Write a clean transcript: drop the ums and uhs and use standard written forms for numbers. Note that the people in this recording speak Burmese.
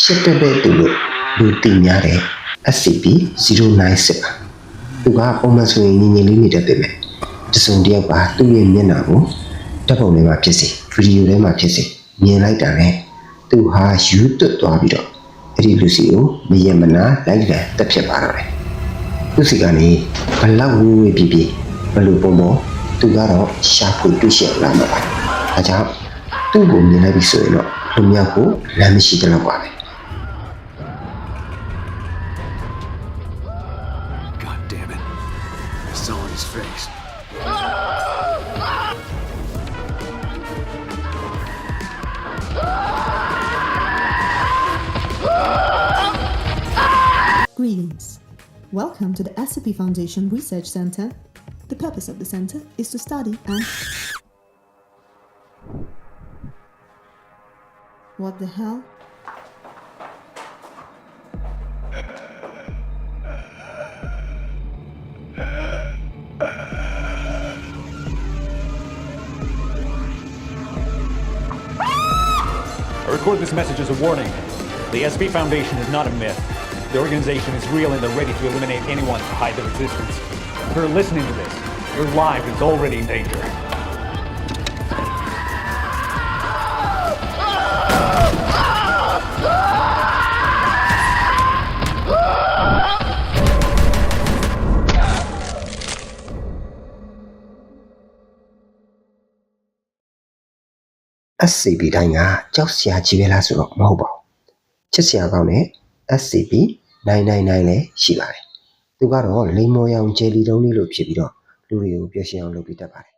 ရှစ်တက်တဲ့သူလို့လူသိများတဲ့ SCP-096 ပါသူကပုံမှန်ဆိုရင်ငြင်းငြင်းလေးနေတတ်ပေမဲ့တစုံတစ်ယောက်ပါသူ့ရဲ့မျက်နှာကိုဓာတ်ပုံထဲမှာဖြစ်စေဗီဒီယိုထဲမှာဖြစ်စေမြင်လိုက်တာနဲ့သူဟာယူသွတ်သွားပြီးတော့အဲ့ဒီလူစီကိုမယမနာလိုက်လံတက်ဖြစ်ပါတော့တယ်သူစီကနေဘလောက်ဝေးဝေးပြပြဘလို့ပုံပေါ်သူကတော့ရှာဖွေတွေ့ရှိလာမှာပါဒါကြောင့်သူ့ကိုမြင်လိုက်ပြီဆိုရင်တော့လူမြောက်ကိုလမ်းမရှိတဲ့လောက်ပါပဲ God damn it. It's all in his face. Greetings. Welcome to the SCP Foundation Research Center. The purpose of the center is to study and... What the hell? I record this message as a warning. The SCP Foundation is not a myth. The organization is real and they're ready to eliminate anyone to hide their existence. If you're listening to this, your life is already in danger. SCP တိုင်းကကြောက်စရာကြီးပဲလားဆိုတော့မဟုတ်ပါဘူးချစ်စရာကောင်းတဲ့ SCP-999 လည်းရှိပါတယ်သူကတော့လိမ္မော်ရောင်ဂျယ်လီတုံးလေးလိုဖြစ်ပြီးတော့လူတွေကိုပျော်ရွှင်အောင်လုပ်ပေးတတ်ပါတယ်